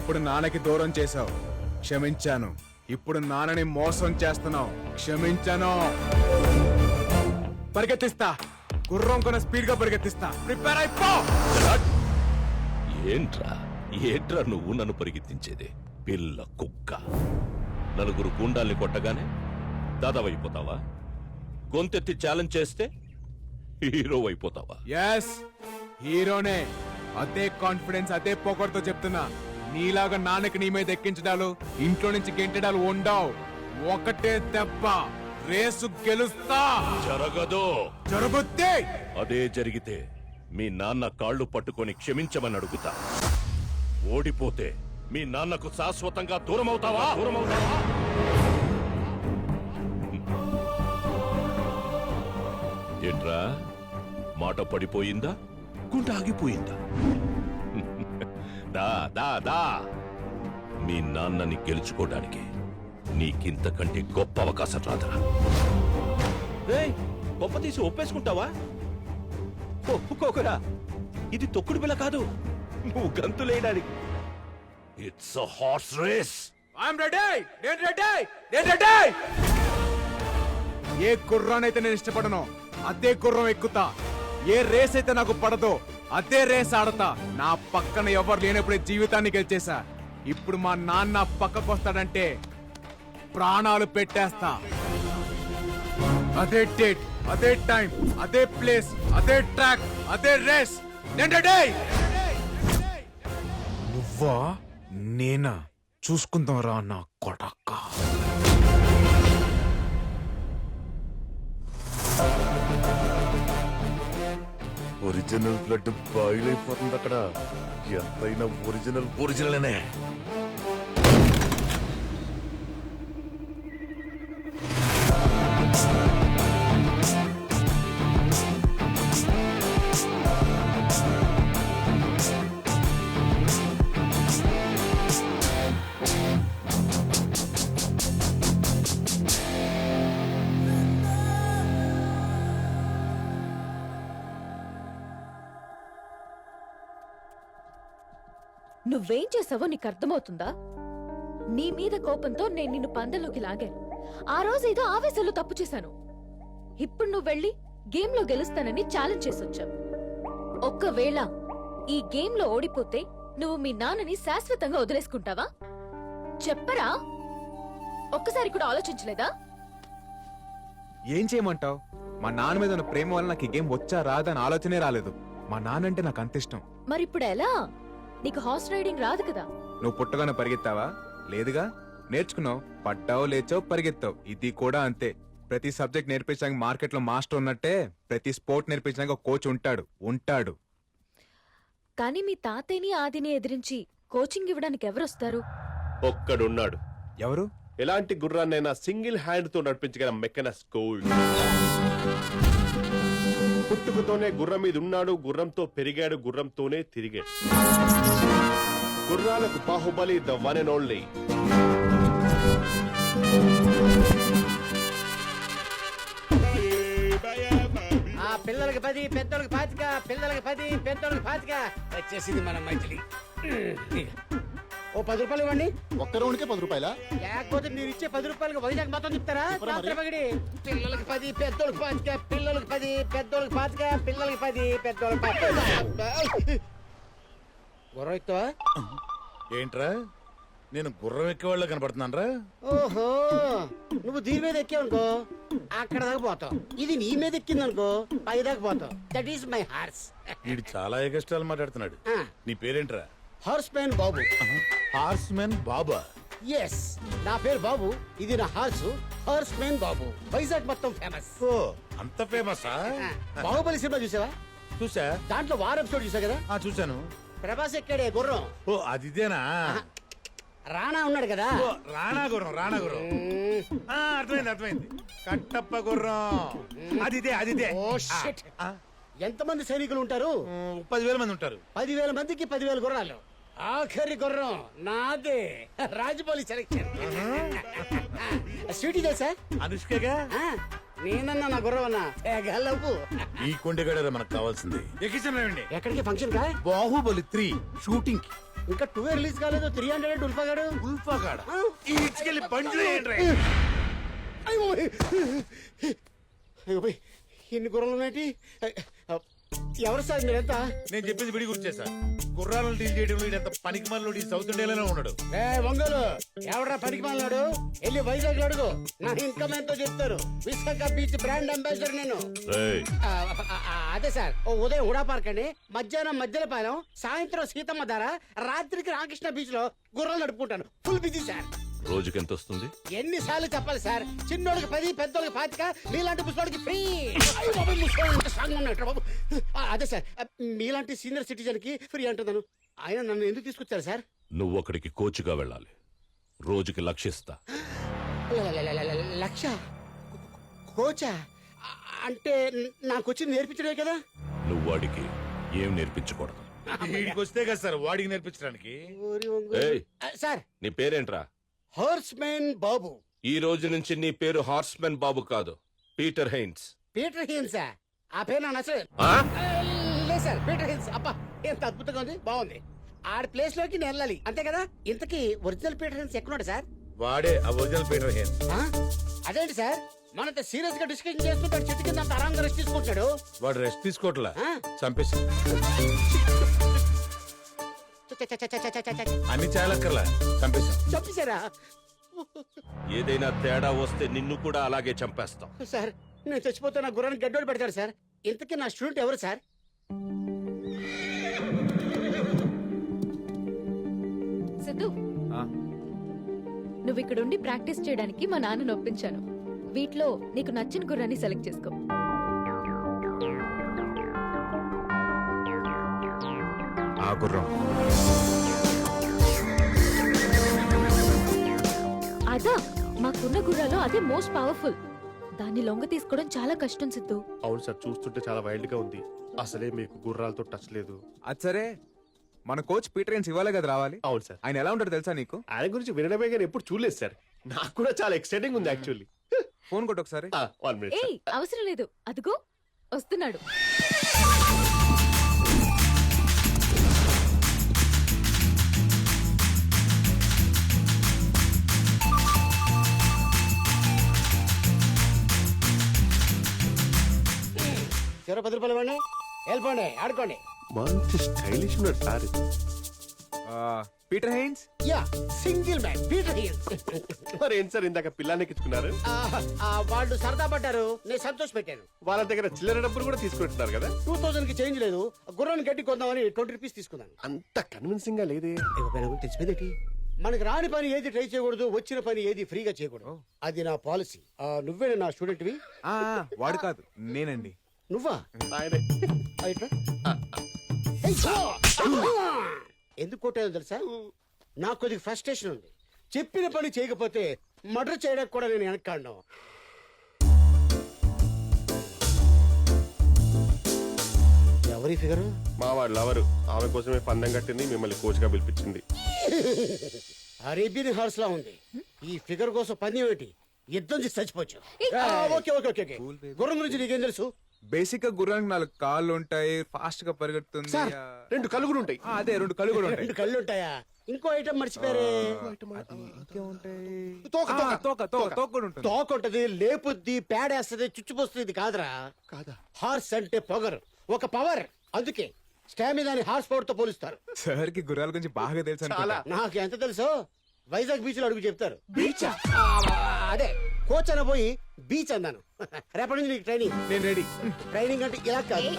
ఒకప్పుడు నాన్నకి దూరం చేశావు, క్షమించాను. ఇప్పుడు నాన్నని మోసం చేస్తున్నావు, క్షమించాను. పరిగెత్తిస్తా, గుర్రం కొన స్పీడ్ గా పరిగెత్తిస్తా. ప్రిపేర్ అయిపో. ఏంట్రా నువ్వు నన్ను పరిగెత్తించేది? పిల్ల కుక్క. నలుగురు గుండాల్ని కొట్టగానే దాదావైపోతావా? గొంతెత్తి ఛాలెంజ్ చేస్తే హీరో అయిపోతావా? ఎస్, హీరోనే. అదే కాన్ఫిడెన్స్, అదే పొగర్తో చెప్తున్నా. నీలాగా నాన్నకి నీ మీద ఎక్కించడాలు, ఇంట్లో నుంచి గెంటడాలు ఉండవు. ఒకటే దెబ్బ, రేసు గెలుస్తా. జరగదు. జరుగుద్ది. అదే జరిగితే మీ నాన్న కాళ్ళు పట్టుకొని క్షమించమని అడుగుతా. ఓడిపోతే మీ నాన్నకు శాశ్వతంగా దూరమవుతావా? ఏంట్రా, మాట పడిపోయిందా? గుండె ఆగిపోయిందా? దా దా దా. మీ నాన్నని గెలుచుకోవడానికి నీకింతకంటే గొప్ప అవకాశం రాదురా. గొప్ప తీసి ఒప్పేసుకుంటావా? ఒప్పుకోకరా, ఇది తొక్కుడు పిల్ల కాదు, నువ్వు గంతులేయడానికి. It's a horse race. I'm ready. నేను రెడీ. ఏ గుర్రానైతే నేను ఇష్టపడను అదే గుర్రం ఎక్కుతా. ఏ రేస్ అయితే నాకు పడదో అదే రేస్ ఆడతా. నా పక్కన ఎవరు లేనప్పుడే జీవితాన్ని గెలిచేశా. ఇప్పుడు మా నాన్న పక్కకు వస్తాడంటే ప్రాణాలు పెట్టేస్తా. అదే డేట్, అదే టైం, అదే ప్లేస్, అదే ట్రాక్, అదే రేస్. నేను రెడీ. నువ్వా నేనా చూసుకుందాం రా నా కొడక్క. ఒరిజినల్ బ్లడ్ బాయిల్ అయిపోతుంది అక్కడ. ఎంతైనా ఒరిజినల్. నువ్వేం చేసావో నీకు అర్థమవుతుందా? నీ మీద కోపంతో నేను నిన్ను పందెంలోకి లాగాను. ఆ రోజు ఏదో ఆవేశంలో తప్పు చేశాను. ఇప్పుడు నువ్వు వెళ్ళి గేమ్ లో గెలుస్తానని ఛాలెంజ్ చేసొచ్చావు. ఒక్కవేళ ఈ గేమ్ లో ఓడిపోతే నువ్వు మీ నాన్నని శాశ్వతంగా వదిలేసుకుంటావా? చెప్పరా? ఒక్కసారి కూడా ఆలోచించలేదా? ఏం చేయమంటావు? మా నాన్న మీద ఉన్న ప్రేమ వల్ల నాకు ఈ గేమ్ వచ్చా రాదా అని ఆలోచనే రాలేదు. మా నాన్న అంటే నాకు అంత ఇష్టం. మరిప్పుడు ఎలా? నీకు హార్స్ రైడింగ్ రాదు కదా? నువ్వు పుట్టగానే పరిగెత్తావా? లేదుగా. నేర్చుకున్నావు, పడ్డావు, లేచావు, పరిగెత్తావు. ఇది కూడా అంతే. ప్రతి సబ్జెక్ట్ నేర్పించడానికి మార్కెట్ లో మాస్టర్ ఉన్నట్టే ప్రతి స్పోర్ట్ నేర్పించడానికి ఒక కోచ్ ఉంటాడు. కానీ మీ తాతయ్యని ఆదిని ఎదిరించి కోచింగ్ ఇవ్వడానికి ఎవరొస్తారు? ఒక్కడున్నాడు. ఎవరు? ఎలాంటి గుర్రాన్నైనా సింగిల్ హ్యాండ్ తో నడిపించగల మెకనస్ గోల్డ్. పుట్టుకతోనే గుర్రం మీద ఉన్నాడు, గుర్రంతో పెరిగాడు, గుర్రంతోనే తిరిగాడు. గుర్రాలకు Baahubali, the one and only. పిల్లలకి 10, పెద్దోళ్ళకి 25, పిల్లలకి 10, పెద్దోళ్ళకి 25 వచ్చేసింది మన మైథిలి. ఓ 10 రూపాయలు ఇవ్వండి. ఒక్క రౌండ్కే 10 రూపాయలా? లేకపోతే మీరు ఇచ్చే 10 రూపాయలకి వైజాగ్ మొత్తం చెప్తారా? పిల్లలకి 10, పెద్దోళ్ళకి 25, పిల్లలకి 10, పెద్దోళ్ళకి 25, పిల్లలకి 10, పెద్దోళ్ళకి 25. గుర్రం ఎక్కువ? ఏంట్రా, నేను గుర్రం ఎక్కేవాళ్ళ కనపడుతున్నానరా? ఓహో, నువ్వు దీని మీద ఎక్కావనుకో అక్కడ దాకా పోతావు. ఇది నీ మీద ఎక్కిందనుకో పై దాకా పోతావు. That is my horse. వీడు చాలా ఎగస్ట్రాలు మాట్లాడుతున్నాడు. నీ పేరేంట్రా? హార్స్ మ్యాన్ బాబు. హార్స్ మెన్ బాబా? ఎస్, నా పేరు బాబు, ఇది నా హార్స్. హార్స్ మ్యాన్ బాబు. వైజాగ్ మొత్తం ఫేమస్. ఓ, అంత ఫేమసా? బాహుబలి సినిమా చూసావా? చూసా. దాంట్లో వార్ ఎపిసోడ్ చూసా కదా? చూసాను. ప్రభాస్ ఎక్కాడే గుర్రం. ఓ, అదిదేనా? రాణా ఉన్నాడు కదా? ఓ, రాణా గుర్రం. అర్థమైంది. కట్టప్ప గుర్రం. అదిదే. Oh shit. ఎంతమంది సైనికులు ఉంటారు? 10,000 మంది ఉంటారు. 10,000 మందికి 10,000 గుర్రాలు. ఆఖరి గుర్రం నాదే. రాజమౌళి సెలెక్షన్. స్వీటీ తెలుసా? అనుష్కగా? నేనన్నా నా గుర్రం అన్నా తెగలవు. ఈ కొండగడ మనకు కావాల్సింది. ఎక్కించండి. ఎక్కడికి ఫంక్షన్ కా? బాహుబలి 3 షూటింగ్ కి. ఇంకా 2 రిలీజ్ కాలేదు 300 ఉల్ఫాగాడు ఉల్ఫాగాడ ఈడ్చుకెళ్ళి బండి అయ్యో అయ్యో పోయ్. ఇన్ని గుర్రాలు ఉన్నాయి. ఎవరు సార్ మీరెంత? నేను చెప్పింది విడి గుర్తు చేశా. గుర్రాలను డీల్ చేయడంలో ఈడంత పనికి మనలో సౌత్ ఇండియాలోనే ఉన్నాడు. ఒంగోలు ఎవడరా పనికి మాలినాడు? వెళ్ళి వైజాగ్ అడుగు, నా ఇన్కమ్ ఎంతో చెప్తారు. విశాఖ బీచ్ బ్రాండ్ అంబాసిడర్ నేను. రేయ్, అదే సార్, ఓ ఉదయం హుడా పార్క్ అండి, మధ్యాహ్నం మధ్యలపాలెం, సాయంత్రం సీతమ్మ ధార, రాత్రికి రామకృష్ణ బీచ్ లో గుర్రాలు నడుపుకుంటాను. Full busy sir. రోజుకెంత వస్తుంది? ఎన్నిసార్లు చెప్పాలి సార్? చిన్నోడికి 10, పెద్దోడికి 25, మీలాంటి ముసలోడికి ఫ్రీ. స్ట్రాంగ్ ఉన్నట్టు బాబు. అదే సార్, మీలాంటి సీనియర్ సిటిజన్ కి ఫ్రీ అంటున్నాను. ఆయన నన్ను ఎందుకు తీసుకొచ్చారు సార్? నువ్వు అక్కడికి కోచ్గా వెళ్ళాలి. రోజుకి లక్షిస్తా. లక్ష కోచా? అంటే నాకు వచ్చి నేర్పించడే కదా? నువ్వు వాడికి ఏం నేర్పించకూడదు. వీడికి వస్తే కదా సార్ వాడికి నేర్పించడానికి. ఏయ్, సార్, నీ పేరేంట్రా? హార్స్ మ్యాన్ బాబు. ఈ రోజు నుంచి నీ పేరు హార్స్మెన్ బాబు కాదు, పీటర్ హెయిన్స్. Peter Hince. ఆ పేరు నా నచ్చలేదు. ఆ? లేదు సార్, పీటర్ హిన్స్. అబ్బా, ఎంత అద్భుతంగా ఉంది, బాగుంది. ఆడ ప్లేస్ లోకి నేను వెళ్ళాలి, అంతే కదా? ఇంతకీ ఒరిజినల్ పీటర్ హిన్స్ ఎక్కడున్నాడు సార్? వాడే ఆ ఒరిజినల్ పీటర్ హేన్. ఆ? అదేంటి సార్, మనంత సీరియస్ గా డిస్కషన్ చేస్తుంటాడు, చెట్టు కింద అంత ఆరాంగా రెస్ట్ తీసుకుంటాడు. వాడు రెస్ట్ తీసుకోవట్లా, ఆ? చంపేసి చ, చ, చ, చ, చ, చ, చ. అన్ని చాలక్కర్లా చంపేశాం. చంపేశారా? ఏదైనా తేడా వస్తే నిన్ను కూడా అలాగే చంపేస్తాం. సార్, నేను చచ్చిపోతే నా గుర్రాన్ని గడ్డోడు పెడతాడు సార్. ఇంతకీ నా స్టూడెంట్ ఎవరు సార్? సిద్ధు, నువ్వు ఇక్కడుండి ప్రాక్టీస్ చేయడానికి మా నాన్నను ఒప్పించాను. వీటిలో నీకు నచ్చిన గుర్రాన్ని సెలెక్ట్ చేసుకో. ఆ గుర్రం. అదా, మాకున్న గుర్రాలో అదే మోస్ట్ పవర్ఫుల్. దాన్ని లొంగ తీసుకోవడం చాలా కష్టం సిద్ధు. అవును సార్, చూస్తుంటే చాలా వైల్డ్ గా ఉంది. అసలే మీకు గుర్రాలతో టచ్ లేదు. అది సరే, మన కోచ్ పీటర్ హెయిన్స్ ఇవ్వాలే కదా రావాలి. అవును సార్, ఆయన ఎలా ఉంటాడు తెలుసా నీకు? ఆయన గురించి వినడమే కానీ ఎప్పుడు చూడలేదు సార్. నాకు కూడా చాలా ఎక్సైటింగ్ ఉంది యాక్చువల్లీ. ఫోన్ కొట్టు ఒకసారి. 1 minute ఏయ్, అవసరం లేదు, అదిగో వస్తున్నాడు. చెరో 10 రూపాయలు ఇవ్వండి, వెళ్ళిపోండి, ఆడుకోండి. మంచి స్టైలిష్ ఉన్నాడు sir. Peter Haynes. Yeah, single man Peter Hines. మరి ఏంటి సార్ ఇందాక పిల్లానికి ఇచ్చుకున్నారు? వాళ్ళు సరదా పడ్డారు, నేను సంతోష పెట్టాను. వాళ్ళ దగ్గర చిల్లర డబ్బులు కూడా తీసుకుంటున్నారు కదా? 2000 కి చేంజ్ లేదు, గుర్రాన్ని గడ్డి కొందామని 20 రూపీస్ తీసుకున్నాను. అంత కన్విన్సింగ్ గా లేదే. తెలిసిపోయింది. మనకి రాని పని ఏది ట్రై చేయకూడదు, వచ్చిన పని ఏది ఫ్రీగా చేయకూడదు. అది నా పాలసీ. నువ్వే నా స్టూడెంట్వి? వాడు కాదు, నేనండి. నువ్వా? ఆయనే. ఇట్రా. ఎందుకు కొట్టానో తెలుసా? నాకు కొద్దిగా ఫ్రస్ట్రేషన్ ఉంది. చెప్పిన పని చేయకపోతే మర్డర్ చేయడానికి కూడా నేను వెనక్కాడను. ఎవరి ఫిగరు? మా వాడు లవరు. ఆమె కోసమే పందెం కట్టింది, మిమ్మల్ని కోచ్ గా పిలిపించింది. అరేబియన్ హార్స్ లా ఉంది. ఈ ఫిగర్ కోసం పని ఏమిటి? యుద్ధం చేసి చచ్చిపోవచ్చు. Okay okay okay okay. గుర్రం గురించి నీకేం తెలుసు? బేసిక్ గా గుర్రానికి 4 కాళ్ళు ఉంటాయి, ఫాస్ట్ గా పరిగెడుతుంది. సార్, 2 కళ్ళు కూడా ఉంటాయి. అదే 2 కళ్ళు కూడా ఉంటాయి. 2 కళ్ళు ఉంటాయా? ఇంకో ఐటమ్ మర్చిపోయారే. తోక కూడా ఉంటుంది. తోక ఉంటది, లేపుద్ది, పేడేస్తది, చుచ్చిపోస్తుంది. ఇది కాదురా. కాదా? హార్స్ అంటే పొగరు, ఒక పవర్. అందుకే స్టామినాని హార్స్ పవర్ తో పోలుస్తారు. సార్ కి గుర్రాల గురించి బాగా తెలుసు అనుకుంటా. నాకు ఎంత తెలుసో వైజాగ్ బీచ్ లో అడుగు చెప్తారు. బీచ్ అదే కోచ్ అనబోయి బీచ్ అన్నాను. రేపటి నుంచి నీకు ట్రైనింగ్. నేను రెడీ. ట్రైనింగ్ అంటే ఇలా కాదు.